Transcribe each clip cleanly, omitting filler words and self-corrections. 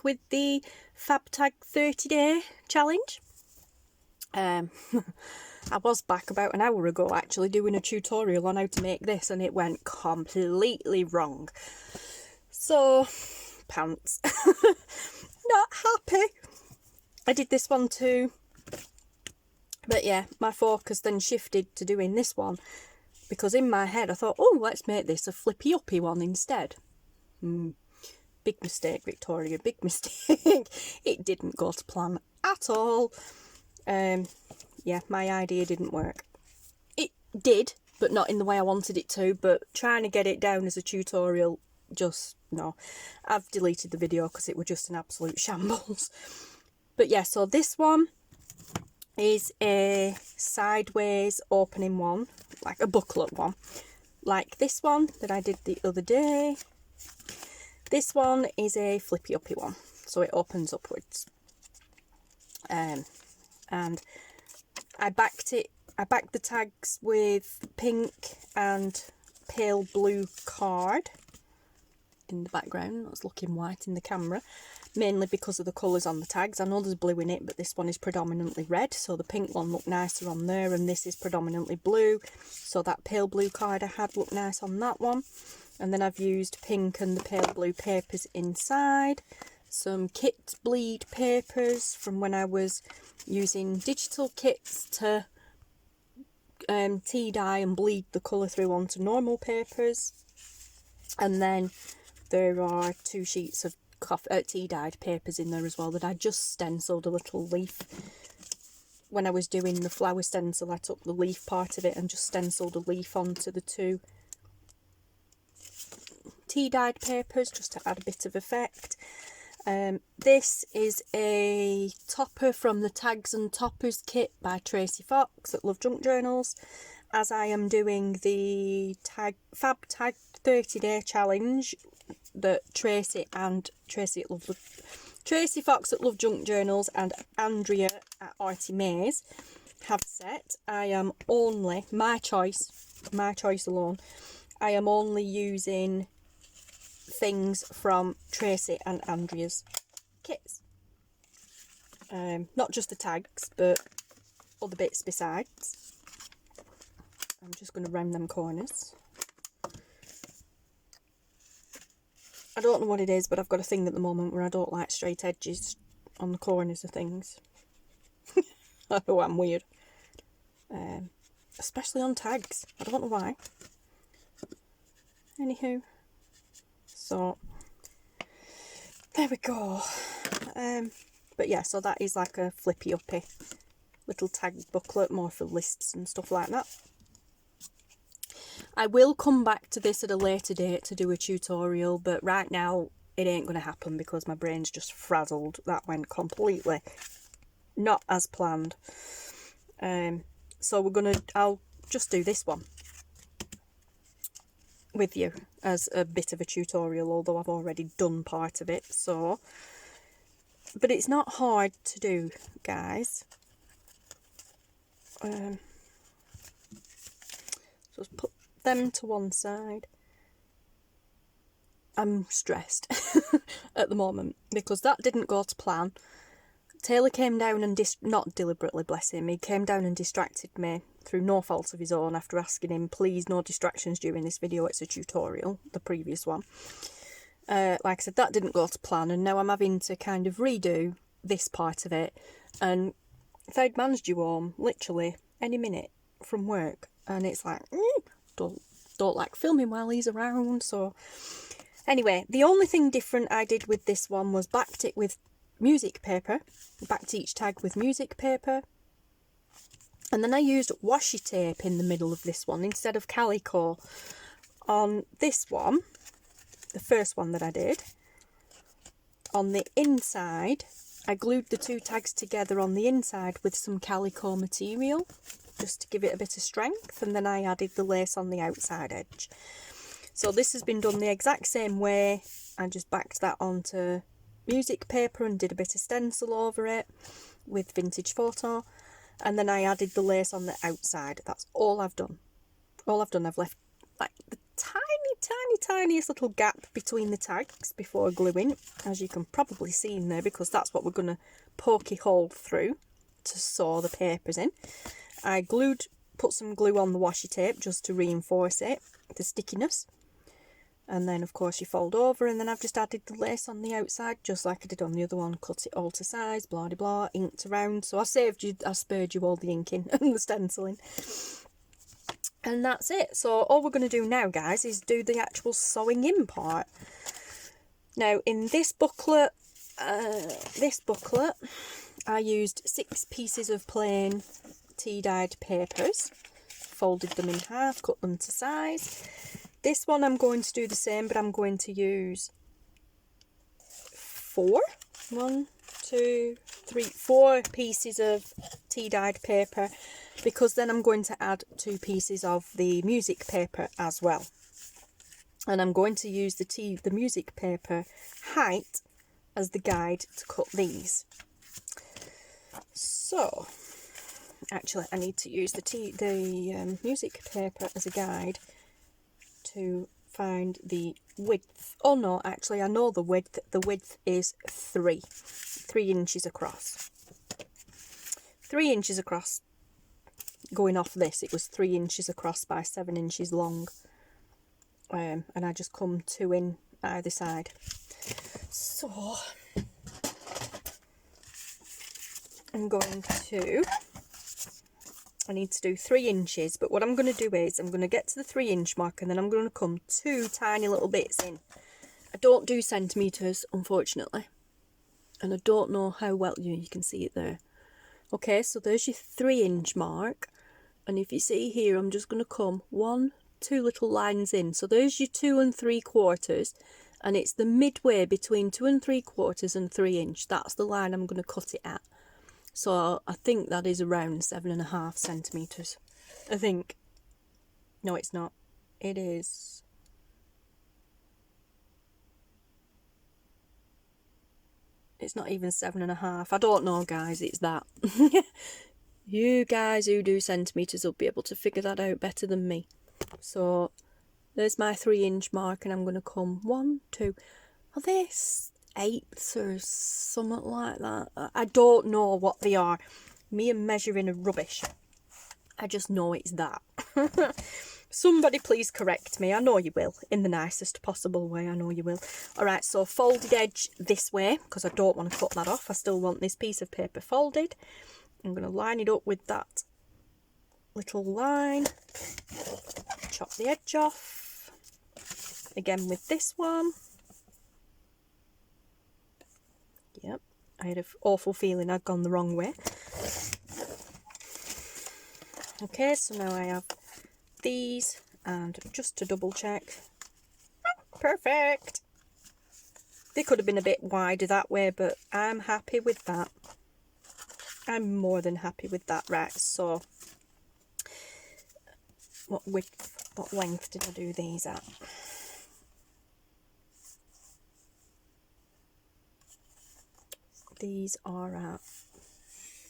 with the Fab Tag 30-day challenge. I was back about an hour ago actually doing a tutorial on how to make this, and it went completely wrong. So, pants. Not happy. I did this one too. But yeah, my focus then shifted to doing this one, because in my head I thought, oh, let's make this a flippy-uppy one instead. Big mistake, Victoria, big mistake. It didn't go to plan at all. Yeah, my idea didn't work. It did, but not in the way I wanted it to, but trying to get it down as a tutorial, just no. I've deleted the video because it was just an absolute shambles. But yeah, so this one is a sideways opening one, like a booklet one, like this one that I did the other day. This one is a flippy-uppy one, so it opens upwards. And I backed the tags with pink and pale blue card in the background. That's looking white in the camera, mainly because of the colours on the tags. I know there's blue in it, but this one is predominantly red, so the pink one looked nicer on there, and this is predominantly blue, so that pale blue card I had looked nice on that one. And then I've used pink and the pale blue papers inside, some kit bleed papers from when I was using digital kits to tea dye and bleed the colour through onto normal papers. And then there are 2 sheets of tea dyed papers in there as well that I just stenciled a little leaf. When I was doing the flower stencil, I took the leaf part of it and just stenciled a leaf onto the 2 tea dyed papers just to add a bit of effect. This is a topper from the Tags and Toppers kit by Tracie Fox at LoveJunk Journals, as I am doing the Fab Tag 30-day challenge that Tracie Fox at LoveJunk Journals and Andrea at ARTYmaze have set. I am only, my choice alone, I am only using things from Tracie and Andrea's kits. Not just the tags, but other bits besides. I'm just going to round them corners. I don't know what it is, but I've got a thing at the moment where I don't like straight edges on the corners of things. I know I'm weird. Especially on tags. I don't know why. Anywho. So, there we go. But yeah, so that is like a flippy-uppy little tag booklet, more for lists and stuff like that. I will come back to this at a later date to do a tutorial, but right now it ain't going to happen because my brain's just frazzled. That went completely not as planned. So I'll just do this one with you as a bit of a tutorial, although I've already done part of it. So, but it's not hard to do, guys. So let's put them to one side. I'm stressed at the moment because that didn't go to plan. Taylor came down and not deliberately, bless him, he came down and distracted me through no fault of his own after asking him, please, no distractions during this video, it's a tutorial, the previous one. Like I said, that didn't go to plan, and now I'm having to kind of redo this part of it. And third man's due home, literally, any minute from work, and it's like, don't like filming while he's around. So anyway, the only thing different I did with this one was backed it with music paper, backed each tag with music paper, and then I used washi tape in the middle of this one instead of calico. On this one, the first one that I did, on the inside I glued the 2 tags together on the inside with some calico material just to give it a bit of strength, and then I added the lace on the outside edge. So this has been done the exact same way. I just backed that onto music paper and did a bit of stencil over it with vintage photo, and then I added the lace on the outside. That's all I've done. I've left like the tiniest little gap between the tags before gluing, as you can probably see in there, because that's what we're going to pokey hole through to sew the papers in. I put some glue on the washi tape just to reinforce it, the stickiness. And then of course you fold over, and then I've just added the lace on the outside just like I did on the other one. Cut it all to size, blah de blah, inked around. So I spared you all the inking and the stenciling. And that's it. So all we're going to do now, guys, is do the actual sewing in part. Now in this booklet, I used 6 pieces of plain tea-dyed papers, folded them in half, cut them to size. This one I'm going to do the same, but I'm going to use 4 pieces of tea-dyed paper, because then I'm going to add 2 pieces of the music paper as well. And I'm going to use the music paper height as the guide to cut these. So, actually I need to use the music paper as a guide to find the width. Oh no, actually I know the width. The width is 3 inches across. 3 inches across. Going off this, it was 3 inches across by 7 inches long. And I just come 2 in either side. So I need to do 3 inches, but what I'm going to do is I'm going to get to the 3 inch mark, and then I'm going to come 2 tiny little bits in. I don't do centimetres, unfortunately, and I don't know how well you can see it there. Okay, so there's your 3 inch mark, and if you see here, I'm just going to come 2 little lines in. So there's your 2 3/4, and it's the midway between 2 3/4 and 3 inch. That's the line I'm going to cut it at. So I think that is around 7.5 centimetres. I think. No, it's not. It is. It's not even 7.5. I don't know, guys. It's that. You guys who do centimetres will be able to figure that out better than me. So there's my 3 inch mark, and I'm going to come 1, 2. Are they 8ths or something like that? I don't know what they are. Me and measuring are rubbish. I just know it's that. Somebody please correct me. I know you will, in the nicest possible way. I know you will. Alright, so folded edge this way, because I don't want to cut that off. I still want this piece of paper folded. I'm going to line it up with that little line. Chop the edge off. Again with this one. Yep, I had an awful feeling I'd gone the wrong way. Okay, so now I have these, and just to double check, perfect. They could have been a bit wider that way, but I'm happy with that. I'm more than happy with that. Right, so what length did I do these at? These are at,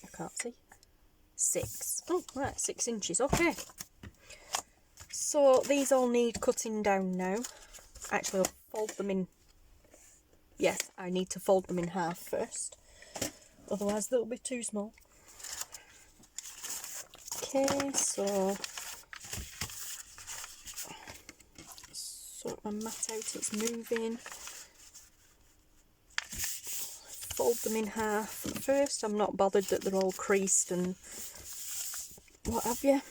I can't see, 6. Oh, right, 6 inches, okay. So these all need cutting down now. Actually, I'll fold them in. Yes, I need to fold them in half first. Otherwise they'll be too small. Okay, so sort my mat out, it's moving. Fold them in half first. I'm not bothered that they're all creased and what have you.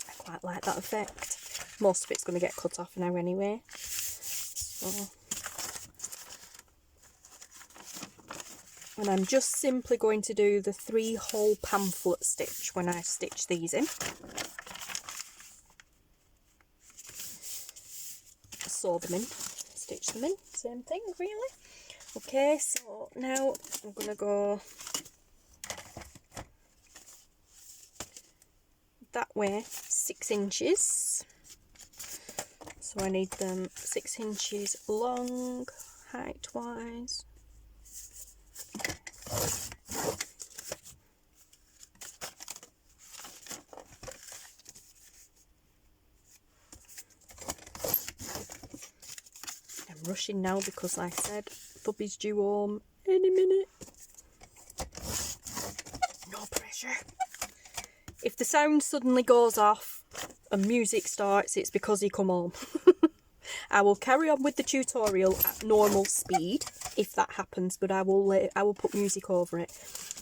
I quite like that effect. Most of it's going to get cut off now anyway. So, and I'm just simply going to do the 3-hole pamphlet stitch when I stitch these in. Sew them in, stitch them in, same thing really. Okay, so now I'm going to go that way 6 inches. So I need them 6 inches long, height wise. rushing now because, like I said, Bubby's due home any minute. No pressure. If the sound suddenly goes off and music starts, it's because he come home. I will carry on with the tutorial at normal speed if that happens, but I will put music over it.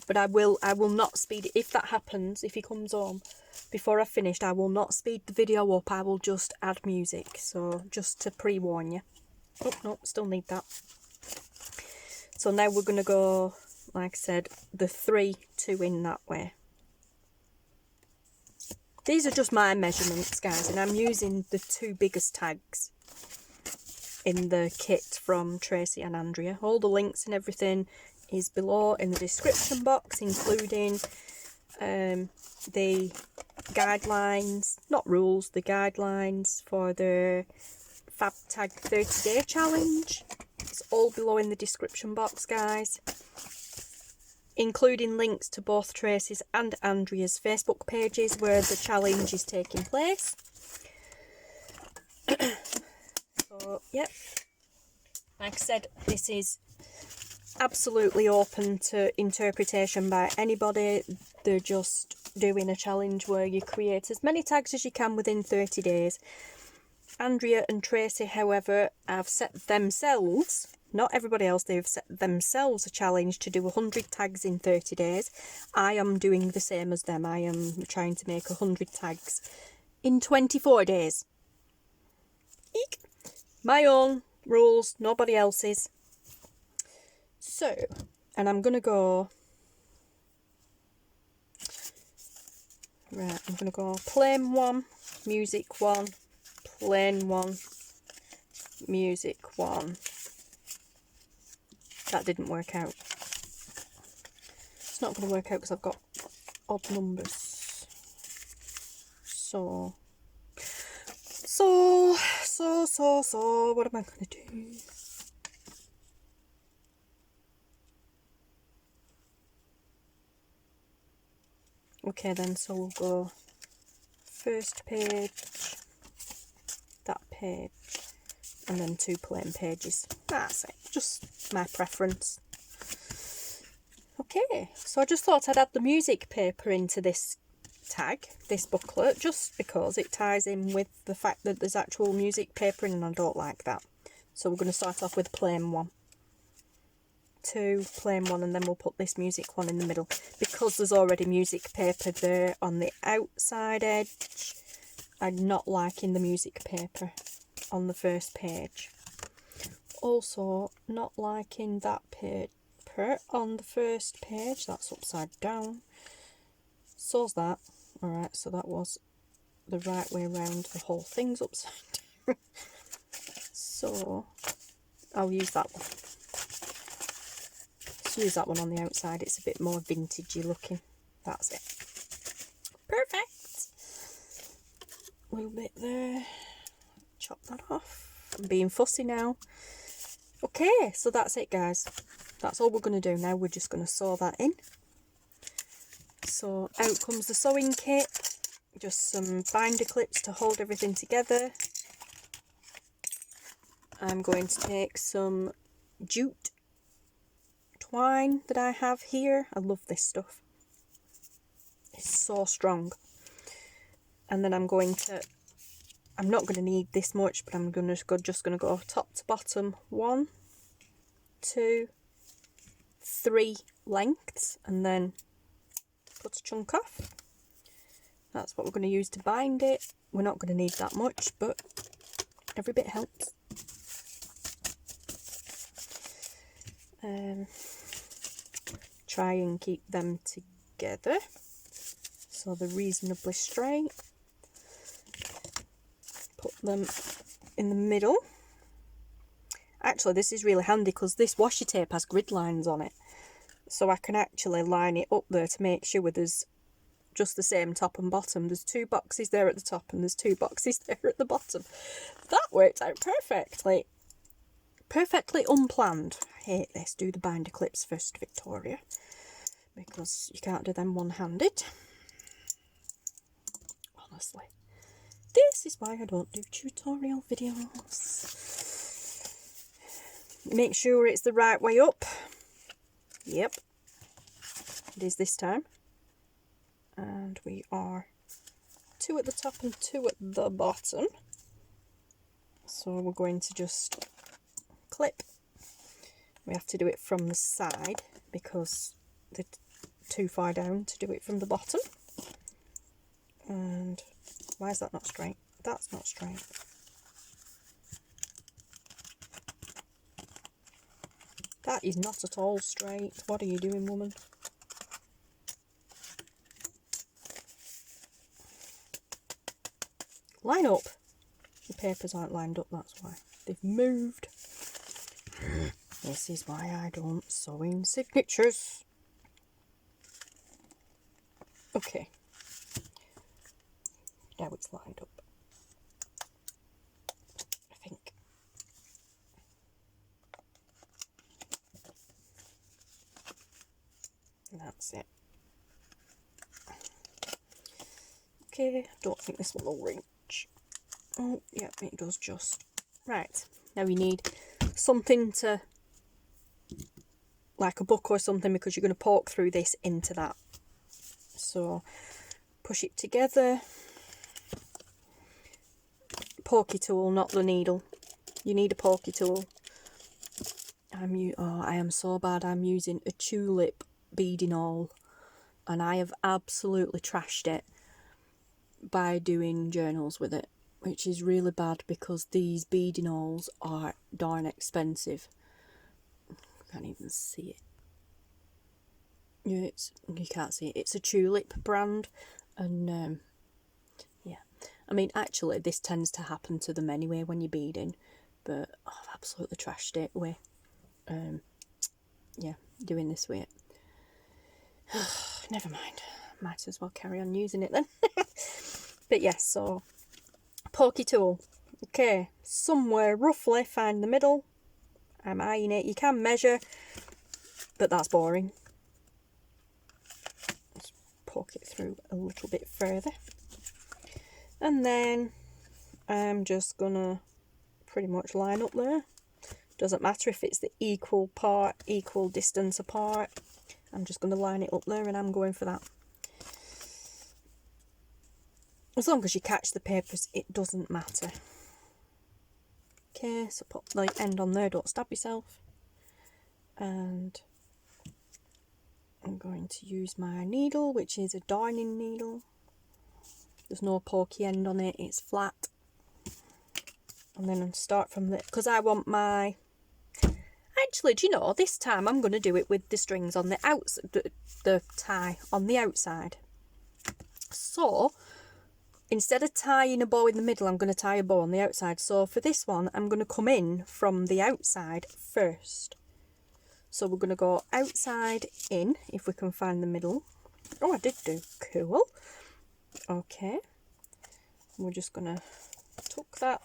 But I will not speed it if that happens. If he comes home before I've finished, I will not speed the video up. I will just add music. So just to pre-warn you. Oh no, still need that. So now we're gonna go, like I said, the 3, 2 in that way. These are just my measurements, guys, and I'm using the 2 biggest tags in the kit from Tracie and Andrea. All the links and everything is below in the description box, including the guidelines, not rules, the guidelines for the Fab Tag 30-day challenge. It's all below in the description box, guys, including links to both Tracie's and Andrea's Facebook pages where the challenge is taking place. So, yep, like I said, this is absolutely open to interpretation by anybody. They're just doing a challenge where you create as many tags as you can within 30 days. Andrea and Tracie, however, have set themselves, not everybody else, they've set themselves a challenge to do 100 tags in 30 days. I am doing the same as them. I am trying to make 100 tags in 24 days. Eek. My own rules, nobody else's. So, and I'm going to go, right, I'm going to go plain 1, music 1, plain 1, music 1. That didn't work out. It's not going to work out because I've got odd numbers. So, what am I going to do? Okay then, so we'll go first page, that page, and then 2 plain pages. That's it, just my preference. Okay, so I just thought I'd add the music paper into this tag, this booklet, just because it ties in with the fact that there's actual music paper in, and I don't like that. So we're going to start off with plain 1. 2, plain 1, and then we'll put this music 1 in the middle. Because there's already music paper there on the outside edge, I'm not liking the music paper on the first page. Also, not liking that paper on the first page. That's upside down. So's that. Alright, so that was the right way around. The whole thing's upside down. So, I'll use that one. Use that one on the outside. It's a bit more vintagey looking. That's it. Perfect. A little bit there. Chop that off. I'm being fussy now. Okay, so that's it, guys. That's all we're going to do now. We're just going to sew that in. So out comes the sewing kit. Just some binder clips to hold everything together. I'm going to take some jute twine that I have here. I love this stuff. It's so strong. And then I'm not going to need this much, but I'm just going to go top to bottom 1, 2, 3 lengths, and then cut a chunk off. That's what we're going to use to bind it. We're not going to need that much, but every bit helps. Try and keep them together so they're reasonably straight. Put them in the middle. Actually, this is really handy because this washi tape has grid lines on it, so I can actually line it up there to make sure there's just the same top and bottom. There's 2 boxes there at the top and there's 2 boxes there at the bottom. That worked out perfectly. Perfectly unplanned. I hate this. Do the binder clips first, Victoria, because you can't do them one-handed. Honestly, this is why I don't do tutorial videos. make sure it's the right way up. Yep, it is this time. And we are 2 at the top and 2 at the bottom. So we're going to just clip. We have to do it from the side because they're too far down to do it from the bottom. And why is that not straight? That's not straight. That is not at all straight. What are you doing, woman? Line up. The papers aren't lined up, that's why. They've moved. This is why I don't sew in signatures. Okay. Now it's lined up. I think. And that's it. Okay, I don't think this one will reach. Oh, yeah, it does just. Right, now we need something to, like a book or something, because you're going to poke through this into that. So, push it together. Pokey tool, not the needle. You need a pokey tool. I am so bad. I'm using a tulip beading awl, and I have absolutely trashed it by doing journals with it, which is really bad because these beading awls are darn expensive. Can't even see it. Yeah, you can't see it. It's a tulip brand, and yeah. I mean, actually, this tends to happen to them anyway when you're beading, but I've absolutely trashed it with, yeah, doing this with it. Never mind. Might as well carry on using it then. But yes, so pokey tool. Okay, somewhere roughly find the middle. I'm eyeing it. You can measure, but that's boring. Let's poke it through a little bit further. And then I'm just gonna pretty much line up there. Doesn't matter if it's the equal distance apart. I'm just gonna line it up there, and I'm going for that. As long as you catch the papers, it doesn't matter. Okay, so put the end on there, don't stab yourself. And I'm going to use my needle, which is a darning needle. There's no pokey end on it, it's flat. And then I'll start from the, because I want my, actually, do you know, this time I'm going to do it with the strings on the outside, the tie on the outside. So, instead of tying a bow in the middle, I'm going to tie a bow on the outside. So for this one, I'm going to come in from the outside first. So we're going to go outside in, if we can find the middle. Oh, I did do. Cool. Okay. We're just going to tuck that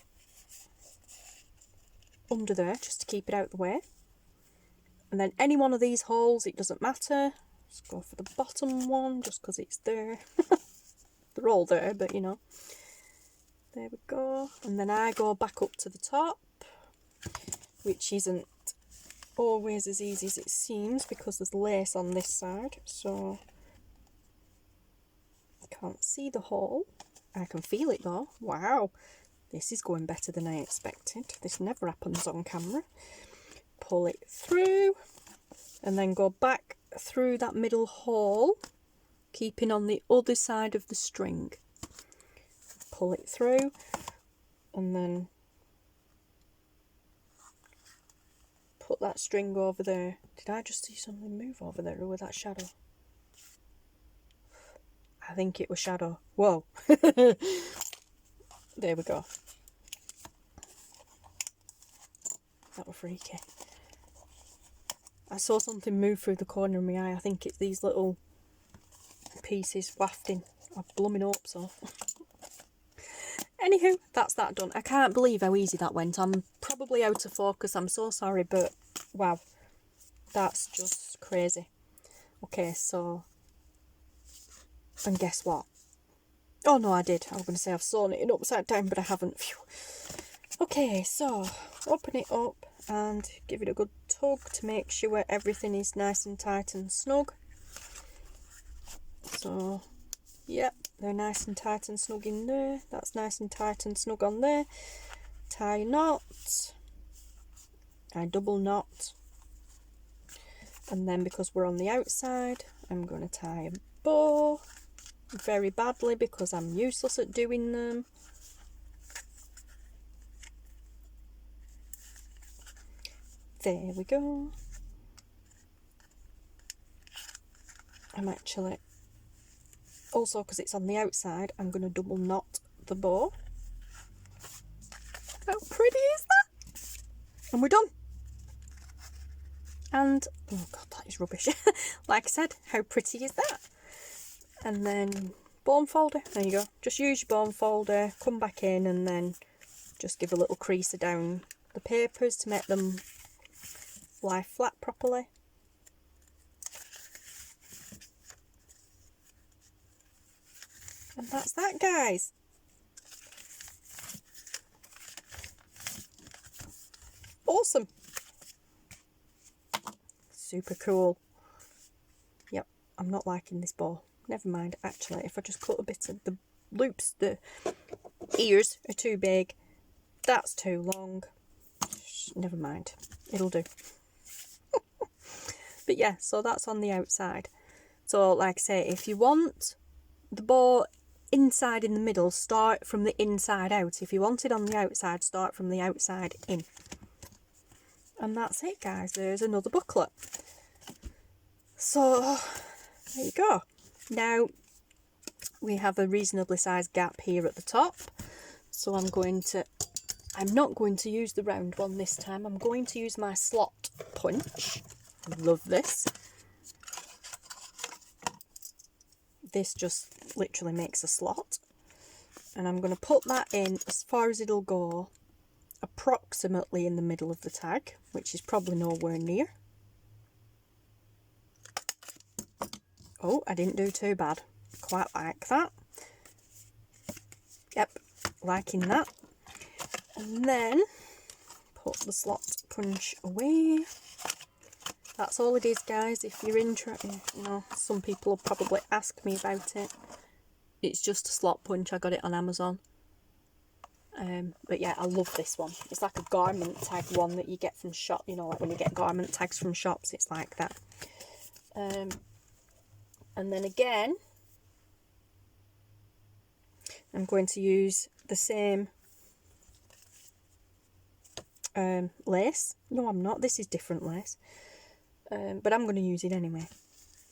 under there, just to keep it out of the way. And then any one of these holes, it doesn't matter. Let's go for the bottom one, just because it's there. They're all there, but you know. There we go. And then I go back up to the top, which isn't always as easy as it seems because there's lace on this side. So I can't see the hole. I can feel it though. Wow, this is going better than I expected. This never happens on camera. Pull it through and then go back through that middle hole, keeping on the other side of the string. Pull it through and then put that string over there. Did I just see something move over there, or was that shadow? I think it was shadow. Whoa. There we go. That was freaky. I saw something move through the corner of my eye. I think it's these little pieces wafting. I blooming hope so. Anywho, that's that done. I can't believe how easy that went. I'm probably out of focus. I'm so sorry, but wow. That's just crazy. Okay, so... And guess what? Oh no, I did. I was going to say I've sewn it in upside down, but I haven't. Phew. Okay, so open it up and give it a good tug to make sure everything is nice and tight and snug. So yep, they're nice and tight and snug in there. That's nice and tight and snug on there. Tie a knot. I double knot. And then because we're on the outside, I'm going to tie a bow very badly because I'm useless at doing them. There we go. I'm actually, also because it's on the outside, I'm going to double knot the bow. How pretty is that? And we're done. And, oh god, that is rubbish. Like I said, how pretty is that? And then bone folder, there you go. Just use your bone folder, come back in and then just give a little creaser down the papers to make them lie flat properly. And that's that, guys. Awesome. Super cool. Yep, I'm not liking this bow. Never mind, actually, if I just cut a bit of the loops, the ears are too big. That's too long. Never mind, it'll do. But yeah, so that's on the outside. So like I say, if you want the bow inside in the middle, start from the inside out. If you want it on the outside, start from the outside in. And that's it, guys. There's another booklet. So there you go. Now we have a reasonably sized gap here at the top. So I'm not going to use the round one this time. I'm going to use my slot punch. I love this. This just literally makes a slot. And I'm going to put that in as far as it'll go, approximately in the middle of the tag, which is probably nowhere near. Oh, I didn't do too bad. Quite like that. Yep, liking that. And then put the slot punch away. That's all it is, guys. If you're interested, you know, some people will probably ask me about it. It's just a slot punch. I got it on Amazon. But yeah, I love this one. It's like a garment tag one that you get from shop. You know, like when you get garment tags from shops, it's like that. And then again, I'm going to use the same lace. No, I'm not. This is different lace. But I'm going to use it anyway.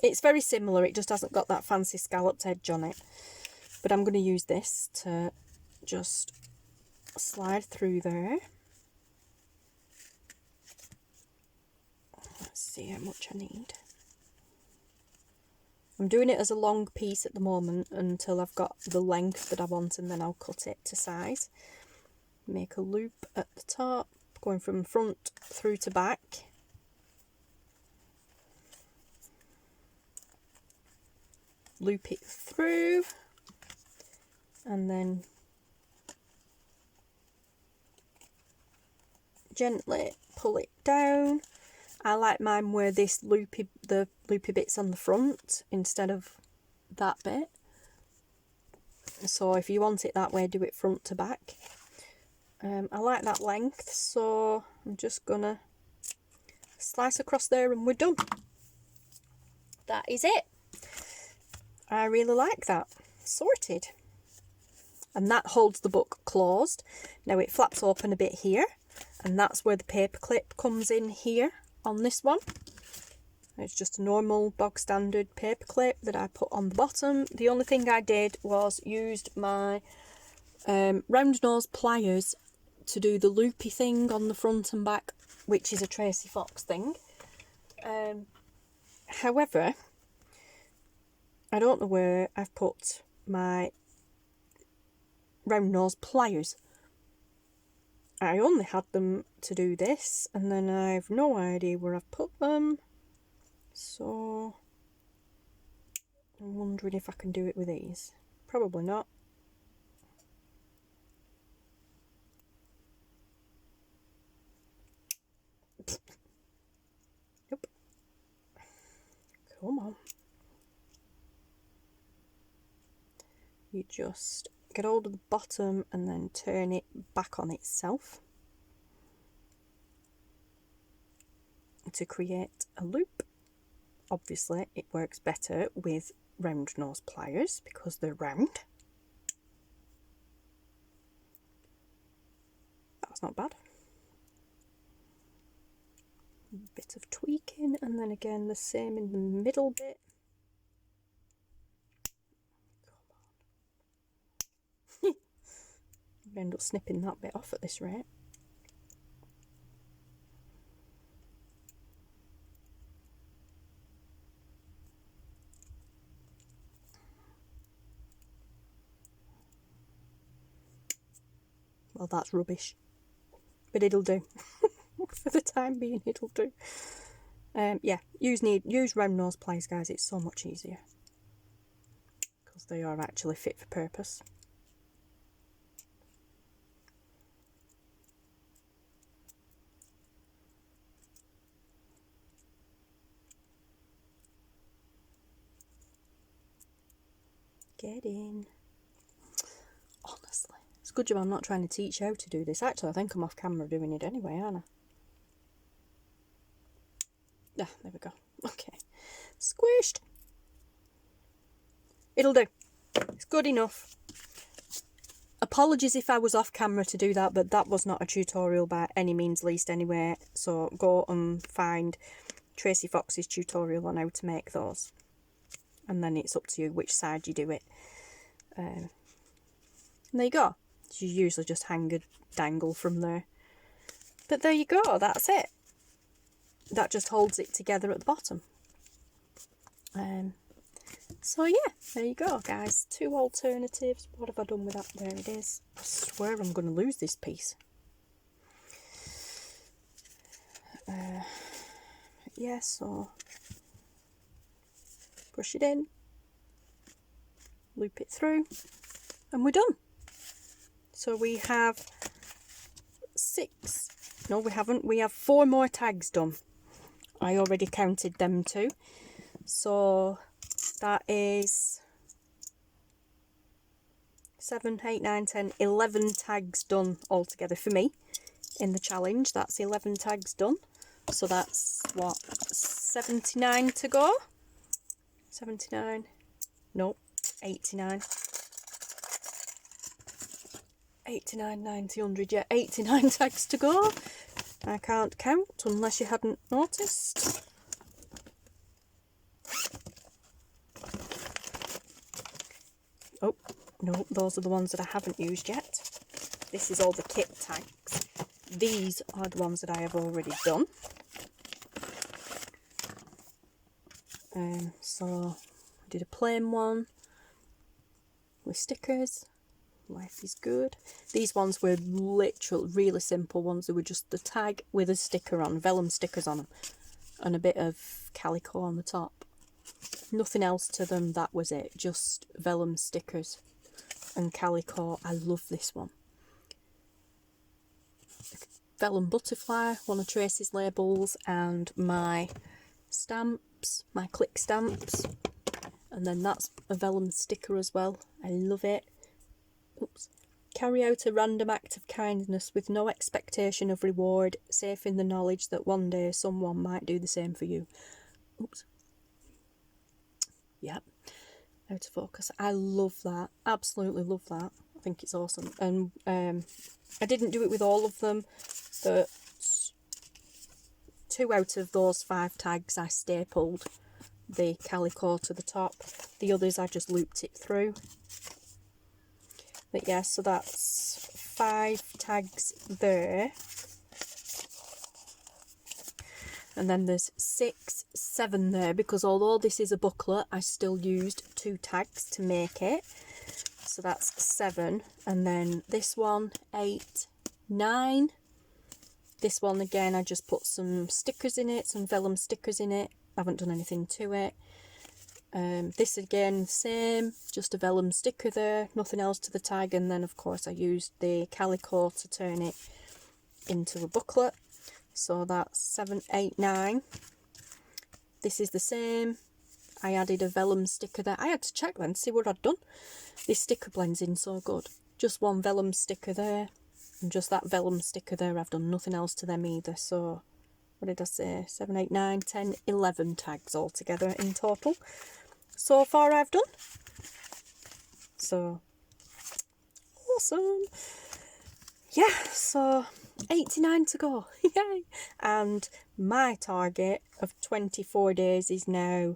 It's very similar. It just hasn't got that fancy scalloped edge on it. But I'm going to use this to just slide through there. Let's see how much I need. I'm doing it as a long piece at the moment until I've got the length that I want, and then I'll cut it to size. Make a loop at the top, going from front through to back. Loop it through, and then gently pull it down. I like mine where the loopy bit's on the front instead of that bit. So if you want it that way, do it front to back. I like that length, so I'm just gonna slice across there and we're done. That is it. I really like that. Sorted. And that holds the book closed. Now it flaps open a bit here, and that's where the paper clip comes in here on this one. It's just a normal bog standard paper clip that I put on the bottom. The only thing I did was used my round nose pliers to do the loopy thing on the front and back, which is a Tracie Fox thing. However, I don't know where I've put my round nose pliers. I only had them to do this, and then I've no idea where I've put them. So I'm wondering if I can do it with these. Probably not. Nope. Come on. You just get hold of the bottom and then turn it back on itself to create a loop. Obviously, it works better with round nose pliers because they're round. That's not bad. A bit of tweaking, and then again the same in the middle bit. Come on. I'm going to end up snipping that bit off at this rate. Well, that's rubbish, but it'll do. For the time being, it'll do. Yeah, use round nose pliers, guys. It's so much easier because they are actually fit for purpose. Get in. Honestly, it's a good job I'm not trying to teach you how to do this. Actually, I think I'm off camera doing it anyway, aren't I? Ah, there we go. Okay. Squished. It'll do. It's good enough. Apologies if I was off camera to do that, but that was not a tutorial by any means least anyway. So go and find Tracie Fox's tutorial on how to make those. And then it's up to you which side you do it. And there you go. You usually just hang a dangle from there. But there you go, that's it. That just holds it together at the bottom. So yeah, there you go, guys. 2 alternatives. What have I done with that? There it is. I swear I'm going to lose this piece. Yeah, so brush it in, loop it through, and we're done. So we have 6. No, we haven't. We have 4 more tags done. I already counted them too. So that is 7, 8, 9, 10, 11 tags done altogether for me in the challenge. That's 11 tags done. So that's what, 79 to go? 79? No, 89. 89, 90, 100, yeah, 89 tags to go. I can't count unless you hadn't noticed. Oh, no, those are the ones that I haven't used yet. This is all the kit tags. These are the ones that I have already done. So I did a plain one with stickers. Life is good. These ones were literally really simple ones. They were just the tag with a sticker on, vellum stickers on them, and a bit of calico on the top. Nothing else to them, that was it. Just vellum stickers and calico. I love this one. Vellum butterfly, one of Tracie's labels, and my stamps, my click stamps. And then that's a vellum sticker as well. I love it. Oops. Carry out a random act of kindness with no expectation of reward, safe in the knowledge that one day someone might do the same for you. Oops. Yep. Out of focus. I love that. Absolutely love that. I think it's awesome. And I didn't do it with all of them, but 2 out of those 5 tags I stapled the calico to the top. The others I just looped it through. But yeah, so that's 5 tags there. And then there's 6, 7 there, because although this is a booklet, I still used 2 tags to make it. So that's 7. And then this one, 8, 9. This one again, I just put some stickers in it, some vellum stickers in it. I haven't done anything to it. This again, same, just a vellum sticker there, nothing else to the tag. And then of course I used the calico to turn it into a booklet. So that's 7, 8, 9. This is the same. I added a vellum sticker there. I had to check then to see what I'd done. This sticker blends in so good. Just one vellum sticker there, and just that vellum sticker there. I've done nothing else to them either. So what did I say? 7, 8, 9, 10, 11 tags altogether in total so far I've done. So awesome. Yeah, so 89 to go. Yay. And my target of 24 days is now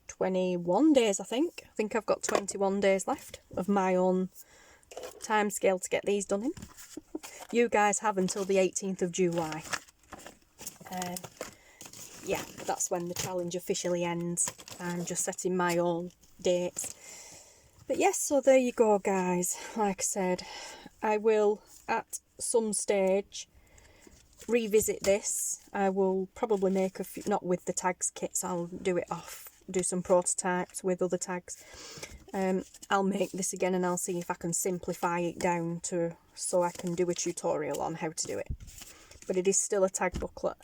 21 days, I think. I think I've got 21 days left of my own time scale to get these done in. You guys have until the 18th of July. Yeah, that's when the challenge officially ends. I'm just setting my own dates. But yes, so there you go, guys. Like I said, I will at some stage revisit this. I will probably make a few, not with the tags kits, I'll do it off, do some prototypes with other tags. I'll make this again and I'll see if I can simplify it down to so I can do a tutorial on how to do it. But it is still a tag booklet.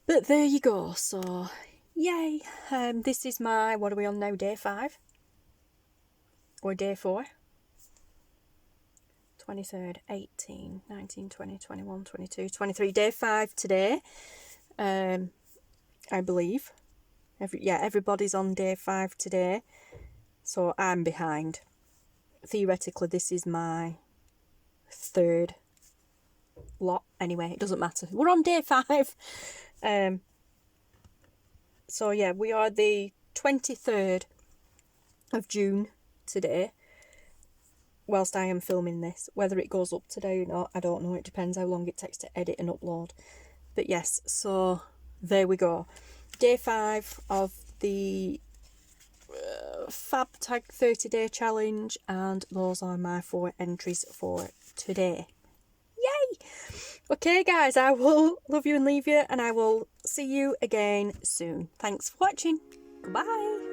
But there you go, so yay. This is my, what are we on now, day 5? Or day 4? 23rd, 18, 19, 20, 21, 22, 23, day 5 today, I believe. Everybody's on day 5 today, so I'm behind. Theoretically, this is my 3rd lot. Anyway, it doesn't matter. We're on day 5. So yeah, we are the 23rd of June today. Whilst I am filming this, whether it goes up today or not, I don't know. It depends how long it takes to edit and upload. But yes, so there we go. Day 5 of the Fab Tag 30-day challenge, and those are my 4 entries for today. Yay! Okay, guys, I will love you and leave you, and I will see you again soon. Thanks for watching. Goodbye.